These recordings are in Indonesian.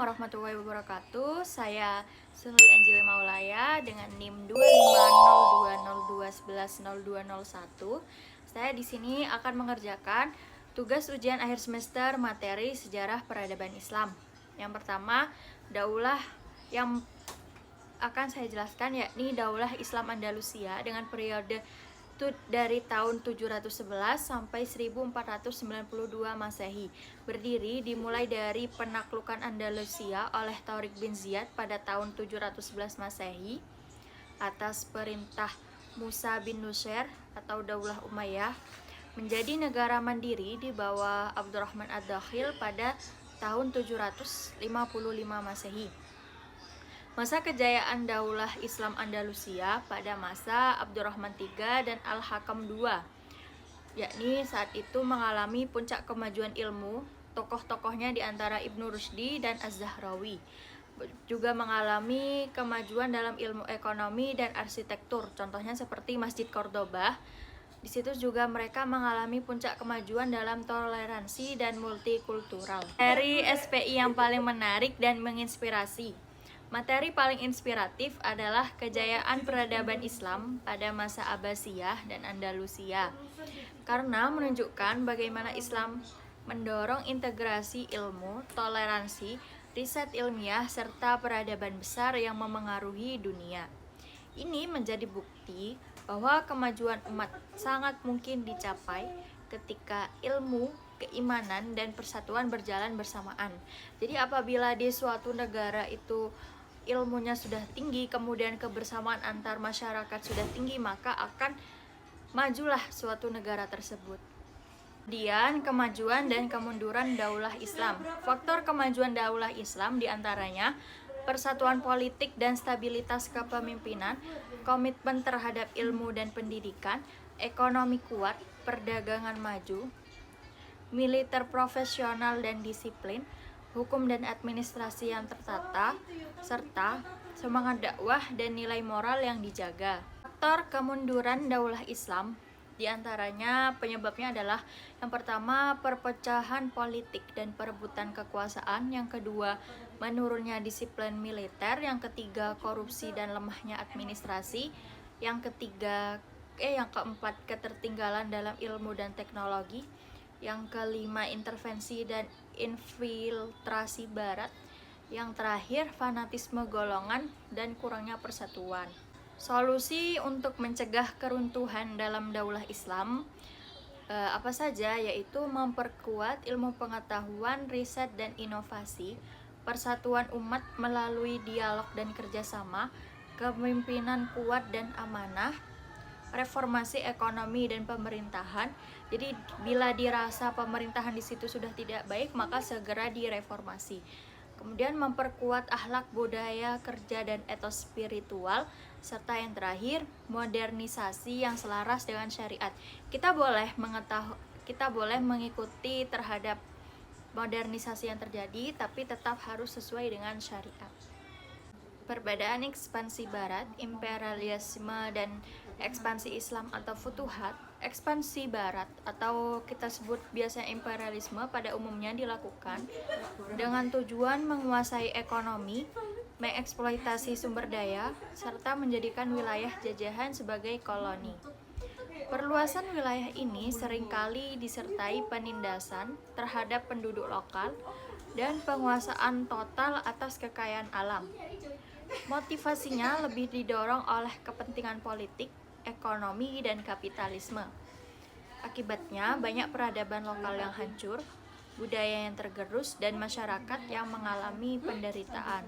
warahmatullahi wabarakatuh. Saya Suhli Anjili Maulaya dengan NIM 2502021102001. Saya di sini akan mengerjakan tugas ujian akhir semester materi sejarah peradaban Islam. Yang pertama, daulah yang akan saya jelaskan yakni Daulah Islam Andalusia dengan periode dari tahun 711 sampai 1492 Masehi. Berdiri dimulai dari penaklukan Andalusia oleh Tariq bin Ziyad pada tahun 711 Masehi atas perintah Musa bin Nusair atau Daulah Umayyah menjadi negara mandiri di bawah Abdurrahman ad-Dakhil pada tahun 755 Masehi. Masa kejayaan Daulah Islam Andalusia pada masa Abdurrahman III dan Al-Hakam II, yakni saat itu mengalami puncak kemajuan ilmu. Tokoh-tokohnya di antara Ibnu Rushdi dan Az-Zahrawi juga mengalami kemajuan dalam ilmu ekonomi dan arsitektur, contohnya seperti Masjid Cordoba. Di situ juga mereka mengalami puncak kemajuan dalam toleransi dan multikultural. Dari SPI yang paling menarik dan menginspirasi. Materi paling inspiratif adalah kejayaan peradaban Islam pada masa Abbasiyah dan Andalusia, karena menunjukkan bagaimana Islam mendorong integrasi ilmu, toleransi, riset ilmiah, serta peradaban besar yang memengaruhi dunia. Ini menjadi bukti bahwa kemajuan umat sangat mungkin dicapai ketika ilmu, keimanan, dan persatuan berjalan bersamaan. Jadi apabila di suatu negara itu ilmunya sudah tinggi, kemudian kebersamaan antar masyarakat sudah tinggi, maka akan majulah suatu negara tersebut. Kemudian kemajuan dan kemunduran Daulah Islam. Faktor kemajuan Daulah Islam diantaranya persatuan politik dan stabilitas kepemimpinan, komitmen terhadap ilmu dan pendidikan, ekonomi kuat, perdagangan maju, militer profesional dan disiplin, hukum dan administrasi yang tertata, serta semangat dakwah dan nilai moral yang dijaga. Faktor kemunduran Daulah Islam diantaranya penyebabnya adalah yang pertama perpecahan politik dan perebutan kekuasaan, yang kedua menurunnya disiplin militer, yang ketiga korupsi dan lemahnya administrasi, yang keempat ketertinggalan dalam ilmu dan teknologi, yang kelima intervensi dan infiltrasi barat, yang terakhir fanatisme golongan dan kurangnya persatuan. Solusi untuk mencegah keruntuhan dalam Daulah Islam apa saja, yaitu memperkuat ilmu pengetahuan, riset dan inovasi, persatuan umat melalui dialog dan kerjasama, kepemimpinan kuat dan amanah, reformasi ekonomi dan pemerintahan. Jadi bila dirasa pemerintahan di situ sudah tidak baik, maka segera direformasi. Kemudian memperkuat akhlak, budaya, kerja dan etos spiritual, serta yang terakhir modernisasi yang selaras dengan syariat. Kita boleh mengikuti terhadap modernisasi yang terjadi, tapi tetap harus sesuai dengan syariat. Perbedaan ekspansi barat, imperialisme, dan ekspansi Islam atau futuhat. Ekspansi barat atau kita sebut biasa imperialisme pada umumnya dilakukan dengan tujuan menguasai ekonomi, mengeksploitasi sumber daya, serta menjadikan wilayah jajahan sebagai koloni. Perluasan wilayah ini seringkali disertai penindasan terhadap penduduk lokal dan penguasaan total atas kekayaan alam. Motivasinya lebih didorong oleh kepentingan politik, ekonomi, dan kapitalisme. Akibatnya, banyak peradaban lokal yang hancur, budaya yang tergerus, dan masyarakat yang mengalami penderitaan.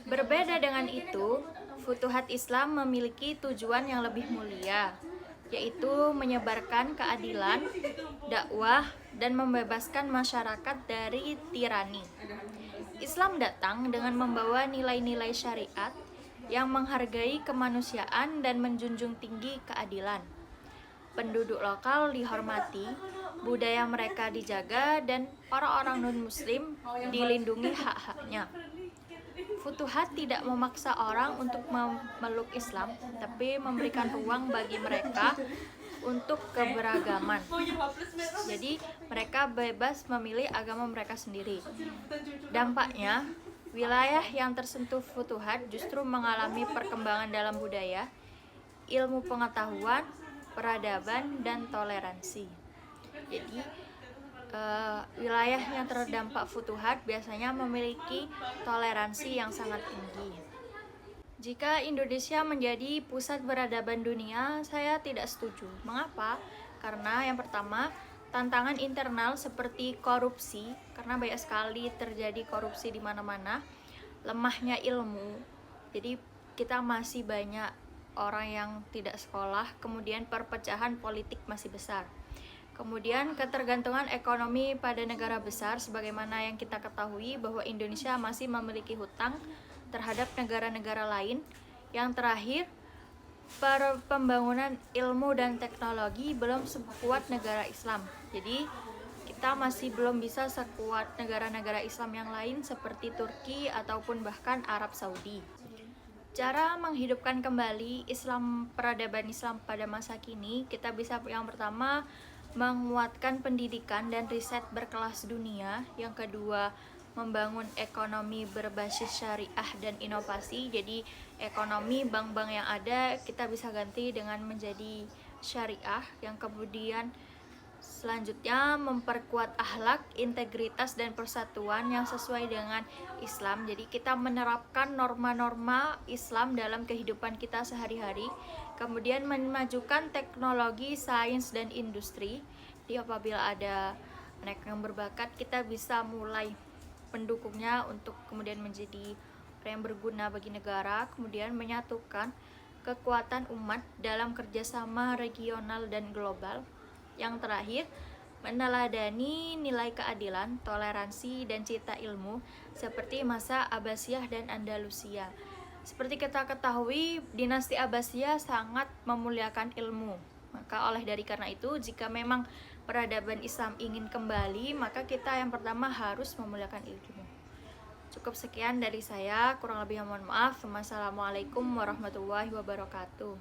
Berbeda dengan itu, futuhat Islam memiliki tujuan yang lebih mulia, yaitu menyebarkan keadilan, dakwah, dan membebaskan masyarakat dari tirani. Islam datang dengan membawa nilai-nilai syariat yang menghargai kemanusiaan dan menjunjung tinggi keadilan. Penduduk lokal dihormati, budaya mereka dijaga, dan para orang non-muslim dilindungi hak-haknya. Futuhat tidak memaksa orang untuk memeluk Islam, tapi memberikan ruang bagi mereka untuk keberagaman. Jadi mereka bebas memilih agama mereka sendiri. Dampaknya, wilayah yang tersentuh futuhat justru mengalami perkembangan dalam budaya, ilmu pengetahuan, peradaban, dan toleransi. Jadi wilayah yang terdampak futuhat biasanya memiliki toleransi yang sangat tinggi. Jika Indonesia menjadi pusat peradaban dunia, saya tidak setuju. Mengapa? Karena yang pertama, tantangan internal seperti korupsi, karena banyak sekali terjadi korupsi di mana-mana, lemahnya ilmu. Jadi kita masih banyak orang yang tidak sekolah, kemudian perpecahan politik masih besar. Kemudian ketergantungan ekonomi pada negara besar, sebagaimana yang kita ketahui bahwa Indonesia masih memiliki hutang terhadap negara-negara lain. Yang terakhir, pembangunan ilmu dan teknologi belum sekuat negara Islam. Jadi kita masih belum bisa sekuat negara-negara Islam yang lain seperti Turki ataupun bahkan Arab Saudi. Cara menghidupkan kembali peradaban Islam pada masa kini, kita bisa yang pertama menguatkan pendidikan dan riset berkelas dunia. Yang kedua, membangun ekonomi berbasis syariah dan inovasi. Jadi ekonomi bank-bank yang ada kita bisa ganti dengan menjadi syariah. Yang kemudian selanjutnya memperkuat akhlak, integritas, dan persatuan yang sesuai dengan Islam. Jadi kita menerapkan norma-norma Islam dalam kehidupan kita sehari-hari. Kemudian memajukan teknologi, sains, dan industri. Jadi apabila ada mereka yang berbakat, kita bisa mulai pendukungnya untuk kemudian menjadi orang yang berguna bagi negara. Kemudian menyatukan kekuatan umat dalam kerjasama regional dan global. Yang terakhir, meneladani nilai keadilan, toleransi, dan cita ilmu seperti masa Abbasiyah dan Andalusia. Seperti kita ketahui, dinasti Abbasiyah sangat memuliakan ilmu. Maka karena itu, jika memang peradaban Islam ingin kembali, maka kita yang pertama harus memuliakan ilmu. Cukup sekian dari saya, kurang lebihnya mohon maaf. Wassalamualaikum warahmatullahi wabarakatuh.